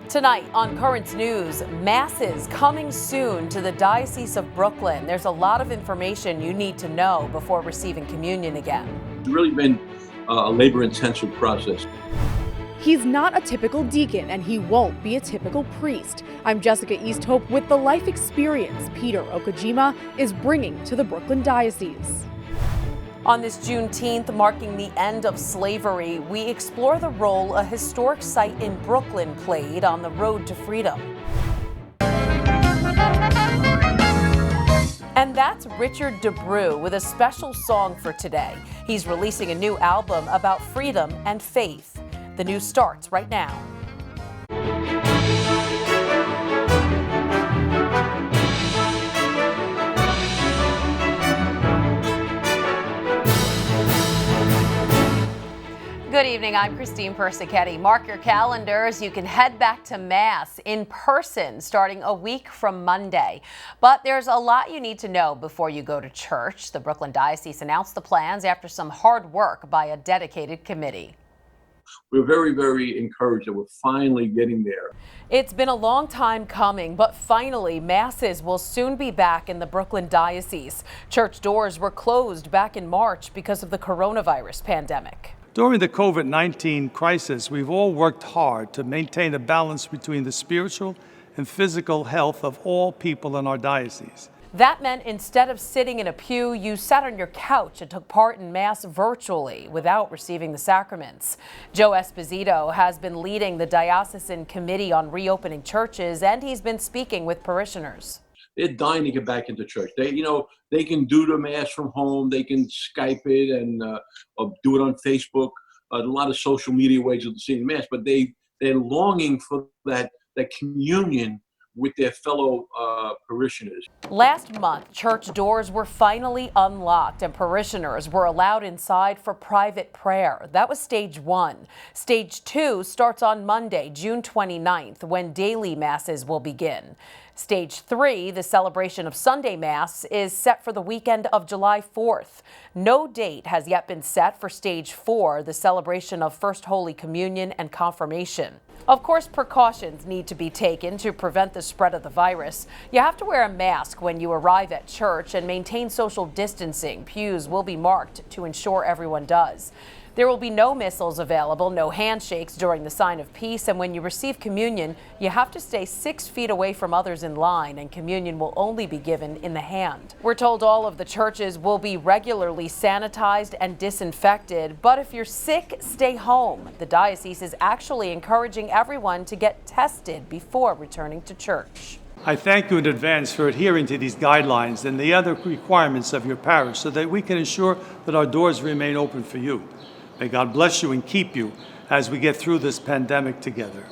Tonight on Currents News, masses coming soon to the Diocese of Brooklyn. There's a lot of information you need to know before receiving communion again. It's really been a labor-intensive process. He's not a typical deacon, and he won't be a typical priest. I'm Jessica Easthope with the life experience Peter OKAJIMA is bringing to the Brooklyn Diocese. On this Juneteenth, marking the end of slavery, we explore the role a historic site in Brooklyn played on the road to freedom. And that's Richard DeBrew with a special song for today. He's releasing a new album about freedom and faith. The news starts right now. Good evening, I'm Christine Persichetti. Mark your calendars. You can head back to Mass in person starting a week from Monday. But there's a lot you need to know before you go to church. The Brooklyn Diocese announced the plans after some hard work by a dedicated committee. We're very, very encouraged that we're finally getting there. It's been a long time coming, but finally, Masses will soon be back in the Brooklyn Diocese. Church doors were closed back in March because of the coronavirus pandemic. During the COVID-19 crisis, we've all worked hard to maintain a balance between the spiritual and physical health of all people in our diocese. That meant instead of sitting in a pew, you sat on your couch and took part in Mass virtually without receiving the sacraments. Joe Esposito has been leading the Diocesan Committee on Reopening Churches, and he's been speaking with parishioners. They're dying to get back into church. They can do the Mass from home. They can Skype it and or do it on Facebook. A lot of social media ways of seeing Mass, but they're longing for that communion with their fellow parishioners. Last month, church doors were finally unlocked and parishioners were allowed inside for private prayer. That was stage 1. Stage 2 starts on Monday, June 29th, when daily Masses will begin. Stage 3, the celebration of Sunday Mass, is set for the weekend of July 4th. No date has yet been set for Stage 4, the celebration of First Holy Communion and Confirmation. Of course, precautions need to be taken to prevent the spread of the virus. You have to wear a mask when you arrive at church and maintain social distancing. Pews will be marked to ensure everyone does. There will be no missiles available, no handshakes during the sign of peace, and when you receive communion, you have to stay 6 feet away from others in line, and communion will only be given in the hand. We're told all of the churches will be regularly sanitized and disinfected, but if you're sick, stay home. The diocese is actually encouraging everyone to get tested before returning to church. I thank you in advance for adhering to these guidelines and the other requirements of your parish so that we can ensure that our doors remain open for you. May God bless you and keep you as we get through this pandemic together.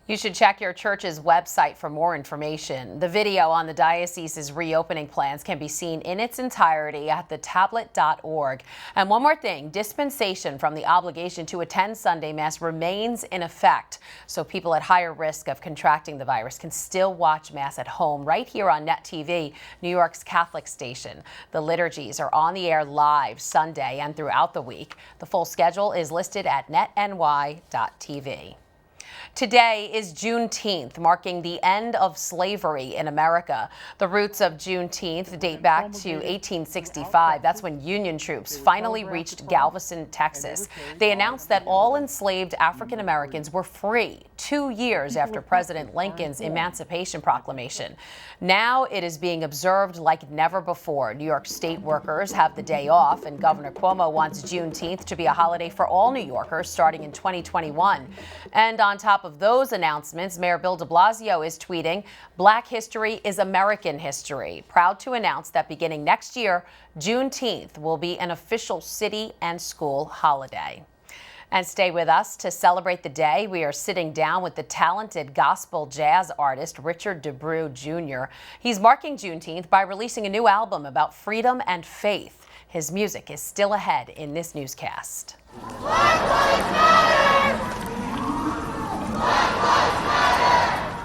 You should check your church's website for more information. The video on the diocese's reopening plans can be seen in its entirety at thetablet.org. And one more thing, dispensation from the obligation to attend Sunday Mass remains in effect, so people at higher risk of contracting the virus can still watch Mass at home right here on Net TV, New York's Catholic station. The liturgies are on the air live Sunday and throughout the week. The full schedule is listed at netny.tv. Today is Juneteenth, marking the end of slavery in America. The roots of Juneteenth date back to 1865. That's when Union troops finally reached Galveston, Texas. They announced that all enslaved African Americans were free 2 years after President Lincoln's Emancipation Proclamation. Now it is being observed like never before. New York state workers have the day off, and Governor Cuomo wants Juneteenth to be a holiday for all New Yorkers starting in 2021. And on top of those announcements, Mayor Bill de Blasio is tweeting, "Black history is American history," proud to announce that beginning next year, Juneteenth will be an official city and school holiday. And stay with us to celebrate the day. We are sitting down with the talented gospel jazz artist Richard DeBrew Jr. He's marking Juneteenth by releasing a new album about freedom and faith. His music is still ahead in this newscast. Black Lives Matter! Black Lives Matter!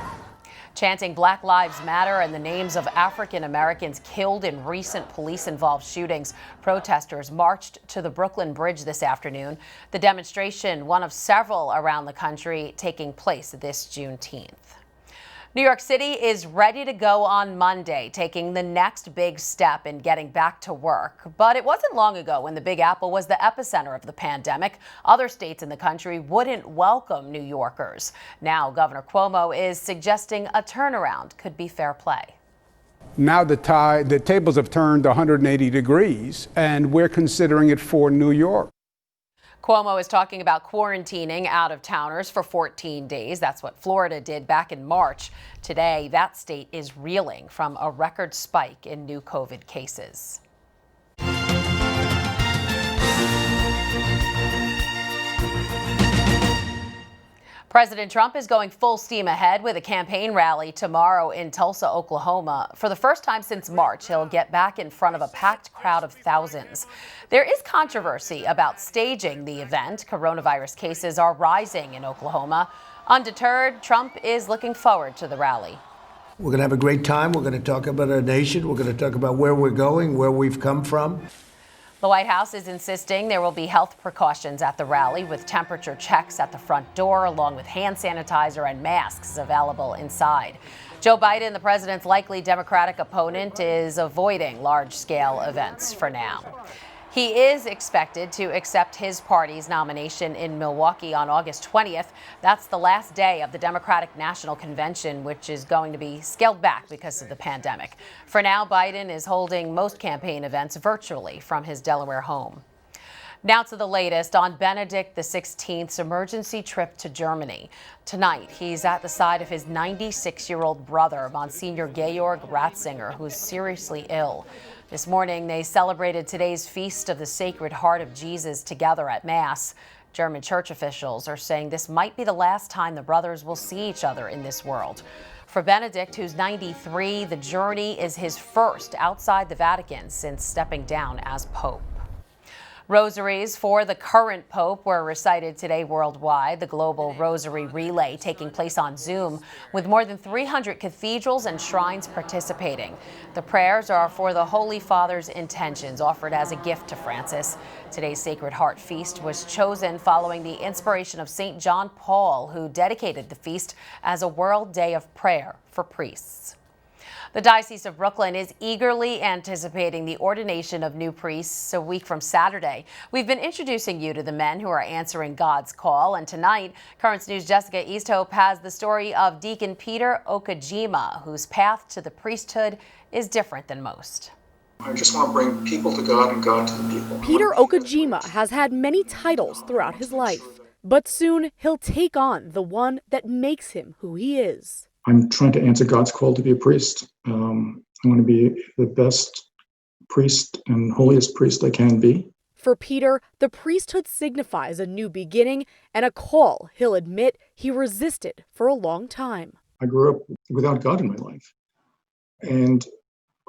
Chanting Black Lives Matter and the names of African Americans killed in recent police-involved shootings, protesters marched to the Brooklyn Bridge this afternoon. The demonstration, one of several around the country, taking place this Juneteenth. New York City is ready to go on Monday, taking the next big step in getting back to work. But it wasn't long ago when the Big Apple was the epicenter of the pandemic. Other states in the country wouldn't welcome New Yorkers. Now, Governor Cuomo is suggesting a turnaround could be fair play. Now the tables have turned 180 degrees, and we're considering it for New York. Cuomo is talking about quarantining out-of-towners for 14 days. That's what Florida did back in March. Today, that state is reeling from a record spike in new COVID cases. President Trump is going full steam ahead with a campaign rally tomorrow in Tulsa, Oklahoma. For the first time since March, he'll get back in front of a packed crowd of thousands. There is controversy about staging the event. Coronavirus cases are rising in Oklahoma. Undeterred, Trump is looking forward to the rally. We're going to have a great time. We're going to talk about our nation. We're going to talk about where we're going, where we've come from. The White House is insisting there will be health precautions at the rally, with temperature checks at the front door, along with hand sanitizer and masks available inside. Joe Biden, the president's likely Democratic opponent, is avoiding large-scale events for now. He is expected to accept his party's nomination in Milwaukee on August 20th. That's the last day of the Democratic National Convention, which is going to be scaled back because of the pandemic. For now, Biden is holding most campaign events virtually from his Delaware home. Now to the latest on Benedict XVI's emergency trip to Germany. Tonight, he's at the side of his 96-year-old brother, Monsignor Georg Ratzinger, who's seriously ill. This morning, they celebrated today's Feast of the Sacred Heart of Jesus together at Mass. German church officials are saying this might be the last time the brothers will see each other in this world. For Benedict, who's 93, the journey is his first outside the Vatican since stepping down as Pope. Rosaries for the current Pope were recited today worldwide. The global Rosary Relay taking place on Zoom, with more than 300 cathedrals and shrines participating. The prayers are for the Holy Father's intentions, offered as a gift to Francis. Today's Sacred Heart Feast was chosen following the inspiration of St. John Paul, who dedicated the feast as a World Day of Prayer for priests. The Diocese of Brooklyn is eagerly anticipating the ordination of new priests a week from Saturday. We've been introducing you to the men who are answering God's call, and tonight, Currents News' Jessica Easthope has the story of Deacon Peter OKAJIMA, whose path to the priesthood is different than most. I just want to bring people to God and God to the people. Peter OKAJIMA has had many titles throughout his life, but soon he'll take on the one that makes him who he is. I'm trying to answer God's call to be a priest. I want to be the best priest and holiest priest I can be. For Peter, the priesthood signifies a new beginning and a call he'll admit he resisted for a long time. I grew up without God in my life. And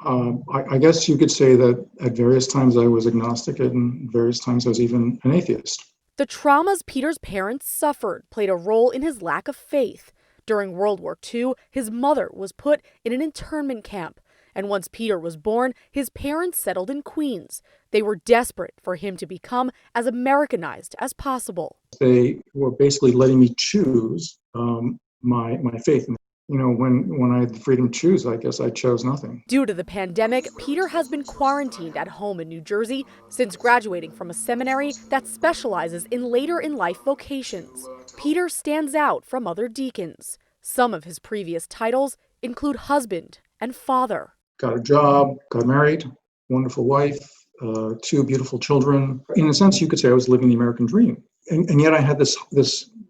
I guess you could say that at various times I was agnostic, and various times I was even an atheist. The traumas Peter's parents suffered played a role in his lack of faith. During World War II, his mother was put in an internment camp. And once Peter was born, his parents settled in Queens. They were desperate for him to become as Americanized as possible. They were basically letting me choose my faith. You know, when I had the freedom to choose, I guess I chose nothing. Due to the pandemic, Peter has been quarantined at home in New Jersey since graduating from a seminary that specializes in later-in-life vocations. Peter stands out from other deacons. Some of his previous titles include husband and father. Got a job, got married, wonderful wife, 2 beautiful children. In a sense, you could say I was living the American dream. And yet I had this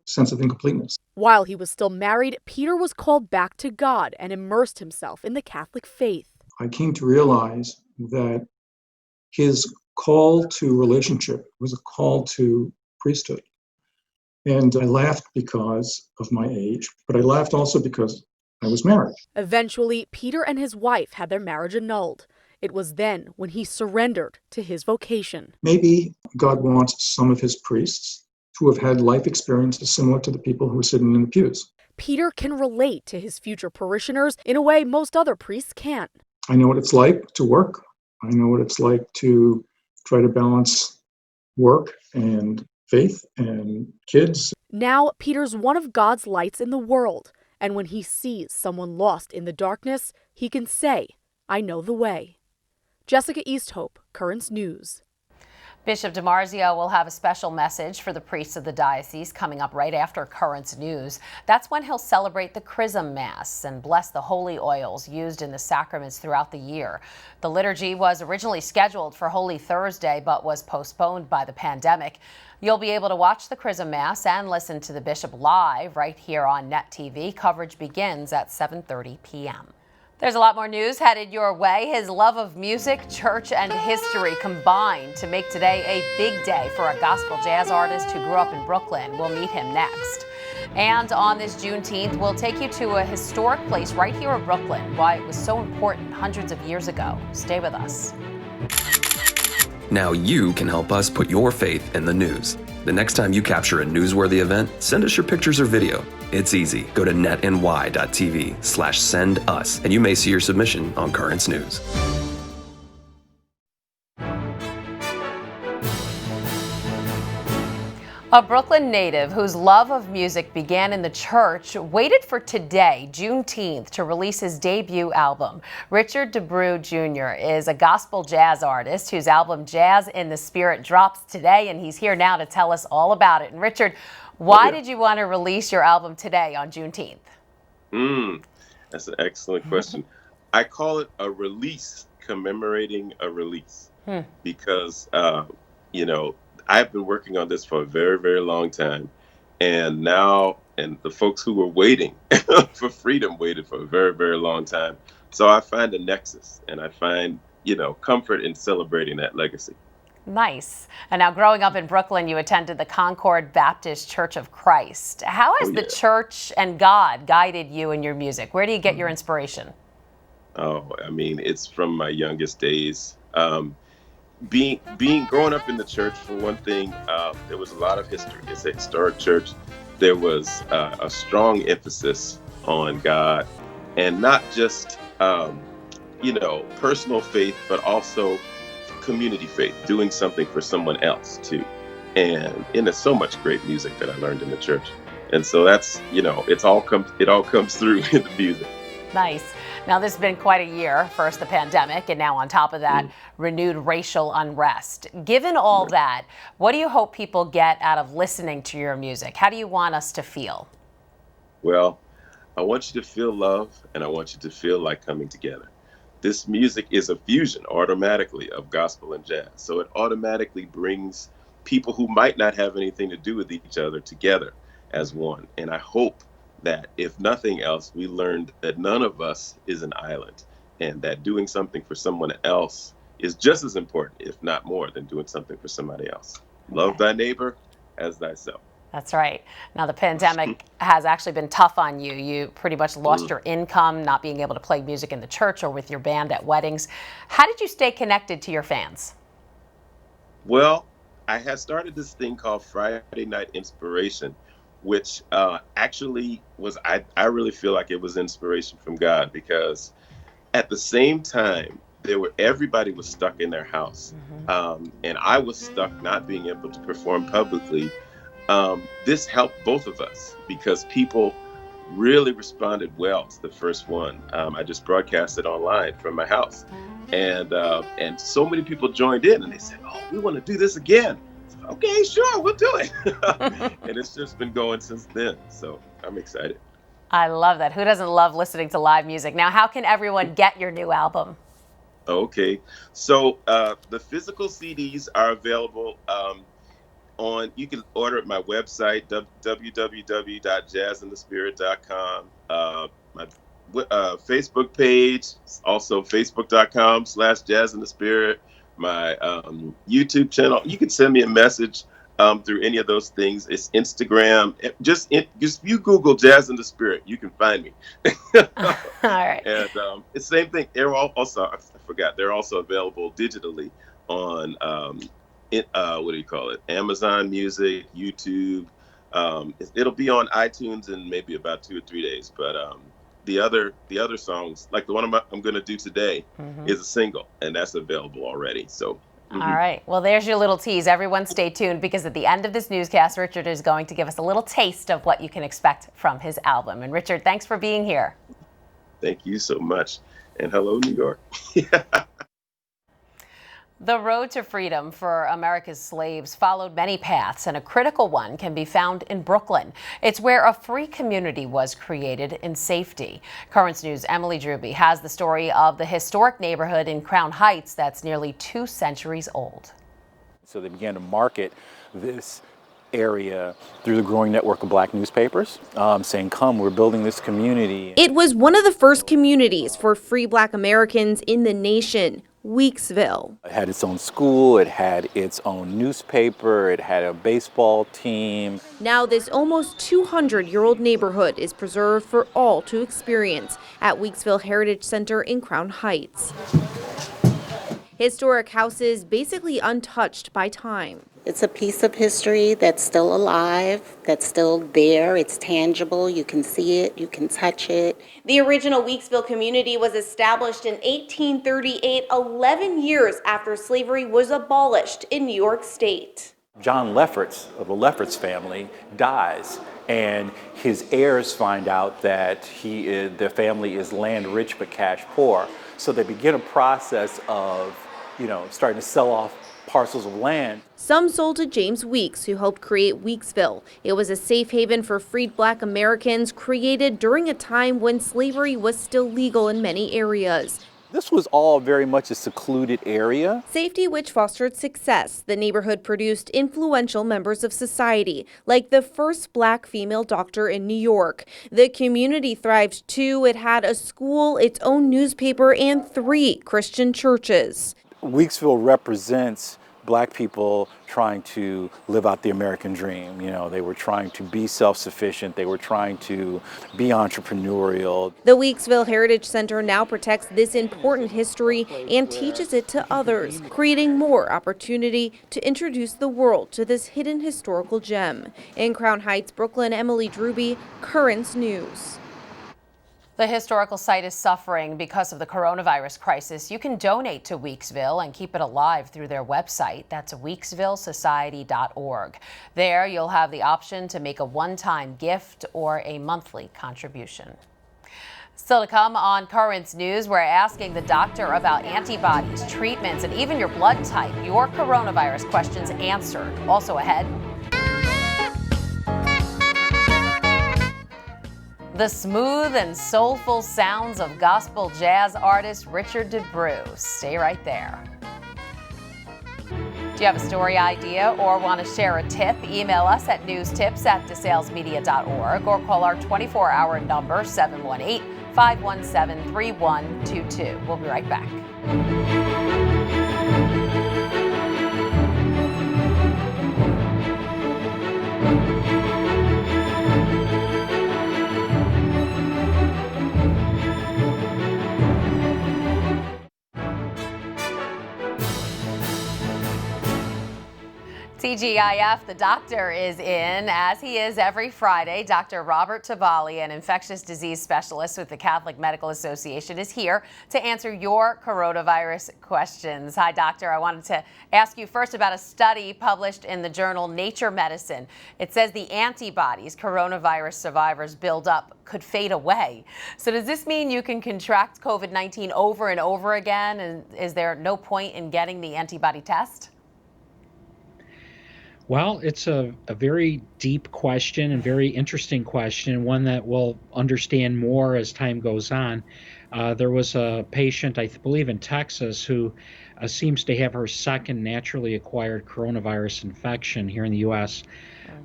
sense of incompleteness. While he was still married, Peter was called back to God and immersed himself in the Catholic faith. I came to realize that his call to relationship was a call to priesthood. And I laughed because of my age, but I laughed also because I was married. Eventually, Peter and his wife had their marriage annulled. It was then when he surrendered to his vocation. Maybe God wants some of his priests to have had life experiences similar to the people who are sitting in the pews. Peter can relate to his future parishioners in a way most other priests can't. I know what it's like to work. I know what it's like to try to balance work and faith and kids. Now, Peter's one of God's lights in the world, and when he sees someone lost in the darkness, he can say, I know the way. Jessica Easthope, Currents News. Bishop DiMarzio will have a special message for the priests of the diocese coming up right after Currents News. That's when he'll celebrate the Chrism Mass and bless the holy oils used in the sacraments throughout the year. The liturgy was originally scheduled for Holy Thursday, but was postponed by the pandemic. You'll be able to watch the Chrism Mass and listen to the bishop live right here on Net TV. Coverage begins at 7:30 p.m. There's a lot more news headed your way. His love of music, church, and history combined to make today a big day for a gospel jazz artist who grew up in Brooklyn. We'll meet him next. And on this Juneteenth, we'll take you to a historic place right here in Brooklyn, why it was so important hundreds of years ago. Stay with us. Now you can help us put your faith in the news. The next time you capture a newsworthy event, send us your pictures or video. It's easy. Go to netny.tv/send us, and you may see your submission on Currents News. A Brooklyn native whose love of music began in the church waited for today, Juneteenth, to release his debut album. Richard DeBrew Jr. is a gospel jazz artist whose album Jazz in the Spirit drops today, and he's here now to tell us all about it. And Richard, why did you want to release your album today on Juneteenth? That's an excellent question. I call it a release commemorating a release because, I've been working on this for a very, very long time. And now, and the folks who were waiting for freedom waited for a very, very long time. So I find a nexus and I find, comfort in celebrating that legacy. Nice. And now growing up in Brooklyn, you attended the Concord Baptist Church of Christ. How has the church and God guided you in your music? Where do you get your inspiration? It's from my youngest days. Growing up in the church, for one thing, there was a lot of history. It's a historic church. There was a strong emphasis on God, and not just personal faith, but also community faith, doing something for someone else too. And there's so much great music that I learned in the church, and so that's it all comes through in the music. Nice. Now, this has been quite a year. First, the pandemic, and now on top of that, renewed racial unrest. Given all that, what do you hope people get out of listening to your music? How do you want us to feel? Well, I want you to feel love, and I want you to feel like coming together. This music is a fusion automatically of gospel and jazz. So it automatically brings people who might not have anything to do with each other together as one. And I hope that if nothing else, we learned that none of us is an island, and that doing something for someone else is just as important, if not more, than doing something for somebody else. Love thy neighbor as thyself. That's right. Now, the pandemic has actually been tough on you. You pretty much lost your income, not being able to play music in the church or with your band at weddings. How did you stay connected to your fans? Well, I had started this thing called Friday Night Inspiration, which actually was, I really feel like it was inspiration from God, because at the same time, everybody was stuck in their house. And I was stuck not being able to perform publicly. This helped both of us because people really responded well to the first one. I just broadcast it online from my house. And so many people joined in and they said, oh, we want to do this again. Okay, sure, we'll do it. And it's just been going since then. So I'm excited. I love that. Who doesn't love listening to live music? Now, how can everyone get your new album? Okay, so the physical CDs are available you can order at my website, www.jazzinthespirit.com. My Facebook page, also facebook.com/jazzinthespirit. My YouTube channel. You can send me a message through any of those things. It's Instagram. Just you Google Jazz in the Spirit, you can find me. All right. And it's the same thing. They're also, I forgot, they're also available digitally on Amazon Music, YouTube, It'll be on iTunes in maybe about 2 or 3 days. But the other songs, like the one I'm going to do today, is a single, and that's available already. So. All right. Well, there's your little tease. Everyone stay tuned, because at the end of this newscast, Richard is going to give us a little taste of what you can expect from his album. And Richard, thanks for being here. Thank you so much. And hello, New York. The road to freedom for America's slaves followed many paths, and a critical one can be found in Brooklyn. It's where a free community was created in safety. Currents News' Emily Drooby has the story of the historic neighborhood in Crown Heights that's nearly 2 centuries old. So they began to market this area through the growing network of black newspapers, saying, come, we're building this community. It was one of the first communities for free black Americans in the nation. Weeksville. It had its own school, it had its own newspaper, it had a baseball team. Now this almost 200-year-old neighborhood is preserved for all to experience at Weeksville Heritage Center in Crown Heights. Historic houses basically untouched by time. It's a piece of history that's still alive, that's still there. It's tangible. You can see it. You can touch it. The original Weeksville community was established in 1838, 11 years after slavery was abolished in New York State. John Lefferts of the Lefferts family dies, and his heirs find out that the family is land rich but cash poor. So they begin a process of, starting to sell off parcels of land. Some sold to James Weeks, who helped create Weeksville. It was a safe haven for freed black Americans, created during a time when slavery was still legal in many areas. This was all very much a secluded area. Safety which fostered success. The neighborhood produced influential members of society, like the first black female doctor in New York. The community thrived too. It had a school, its own newspaper, and 3 Christian churches. Weeksville represents black people trying to live out the American dream. They were trying to be self-sufficient. They were trying to be entrepreneurial. The Weeksville Heritage Center now protects this important history and teaches it to others, creating more opportunity to introduce the world to this hidden historical gem. In Crown Heights, Brooklyn, Emily Drooby, Currents News. The historical site is suffering because of the coronavirus crisis. You can donate to Weeksville and keep it alive through their website. That's weeksvillesociety.org. There you'll have the option to make a one-time gift or a monthly contribution. Still to come on Currents News, we're asking the doctor about antibodies, treatments, and even your blood type. Your coronavirus questions answered. Also ahead, the smooth and soulful sounds of gospel jazz artist Richard DeBrew. Stay right there. Do you have a story idea or want to share a tip? Email us at newstips@desalesmedia.org or call our 24-hour number 718-517-3122. We'll be right back. TGIF, the doctor is in, as he is every Friday. Dr. Robert TIBALLI, an infectious disease specialist with the Catholic Medical Association, is here to answer your coronavirus questions. Hi, doctor. I wanted to ask you first about a study published in the journal Nature Medicine. It says the antibodies coronavirus survivors build up could fade away. So does this mean you can contract COVID-19 over and over again? And is there no point in getting the antibody test? Well, it's a very deep question and very interesting question, one that we'll understand more as time goes on. There was a patient, I believe in Texas, who seems to have her second naturally acquired coronavirus infection here in the U.S.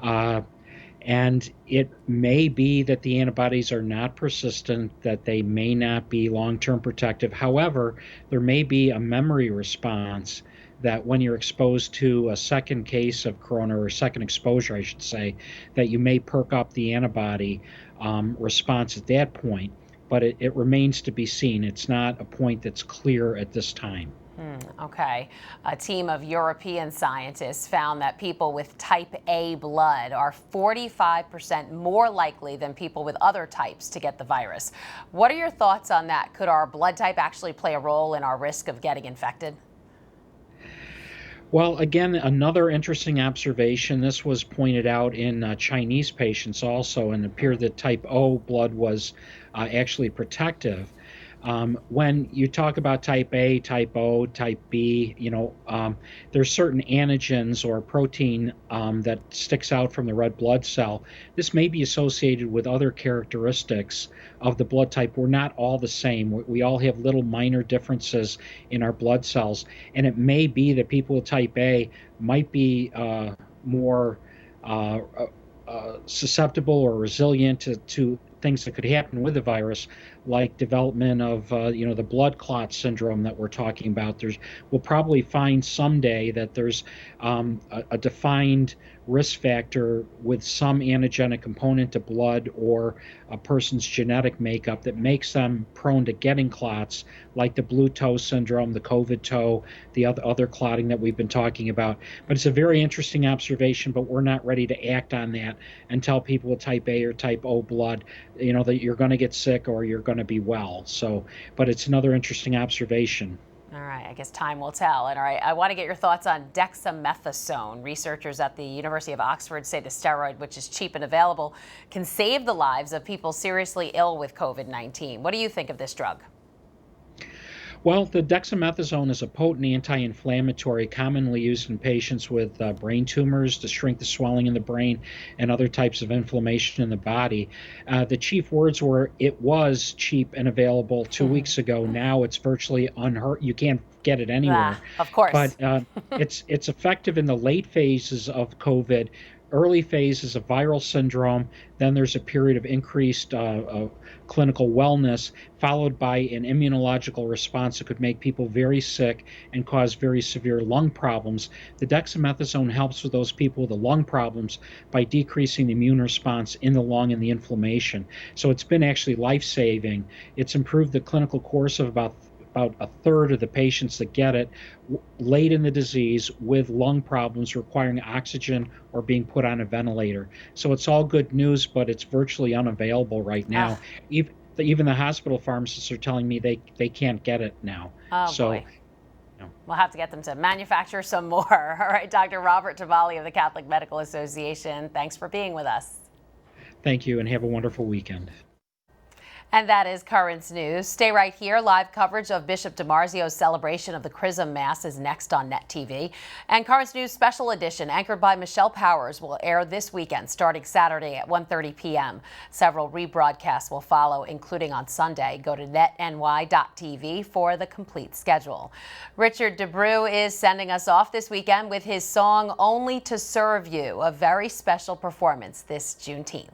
And it may be that the antibodies are not persistent, that they may not be long-term protective. However, there may be a memory response that when you're exposed to a second case of corona, or second exposure, I should say, that you may perk up the antibody response at that point. But it remains to be seen. It's not a point that's clear at this time. Okay. A team of European scientists found that people with type A blood are 45% more likely than people with other types to get the virus. What are your thoughts on that? Could our blood type actually play a role in our risk of getting infected? Well, again, another interesting observation. This was pointed out in Chinese patients also, and it appeared that type O blood was actually protective. When you talk about type A, type O, type B, there's certain antigens or protein that sticks out from the red blood cell. This may be associated with other characteristics of the blood type. We're not all the same. We all have little minor differences in our blood cells, and it may be that people with type A might be more susceptible or resilient to things that could happen with the virus, like development of the blood clot syndrome that we're talking about. We'll probably find someday that there's a defined risk factor with some antigenic component to blood or a person's genetic makeup that makes them prone to getting clots, like the blue toe syndrome, the COVID toe, the other clotting that we've been talking about. But it's a very interesting observation, but we're not ready to act on that and tell people with type A or type O blood, that you're going to get sick or you're going to be well. So, but it's another interesting observation. All right, I guess time will tell. And all right, I want to get your thoughts on dexamethasone. Researchers at the University of Oxford say the steroid, which is cheap and available, can save the lives of people seriously ill with COVID-19. What do you think of this drug? Well, the dexamethasone is a potent anti-inflammatory commonly used in patients with brain tumors to shrink the swelling in the brain and other types of inflammation in the body. The chief words were, it was cheap and available 2 weeks ago. Now it's virtually unheard. You can't get it anywhere. Of course. But it's effective in the late phases of COVID. Early phases of viral syndrome, then there's a period of increased clinical wellness, followed by an immunological response that could make people very sick and cause very severe lung problems. The dexamethasone helps with those people with the lung problems by decreasing the immune response in the lung and the inflammation. So it's been actually life-saving. It's improved the clinical course of about a third of the patients that get it late in the disease with lung problems requiring oxygen or being put on a ventilator. So it's all good news, but it's virtually unavailable right now. Even the hospital pharmacists are telling me they can't get it now. Oh, boy. We'll have to get them to manufacture some more. All right, Dr. Robert TIBALLI of the Catholic Medical Association, thanks for being with us. Thank you, and have a wonderful weekend. And that is Currents News. Stay right here. Live coverage of Bishop DiMarzio's celebration of the Chrism Mass is next on Net TV. And Currents News Special Edition, anchored by Michelle Powers, will air this weekend, starting Saturday at 1:30 p.m. Several rebroadcasts will follow, including on Sunday. Go to netny.tv for the complete schedule. Richard DeBrew is sending us off this weekend with his song, Only to Serve You, a very special performance this Juneteenth.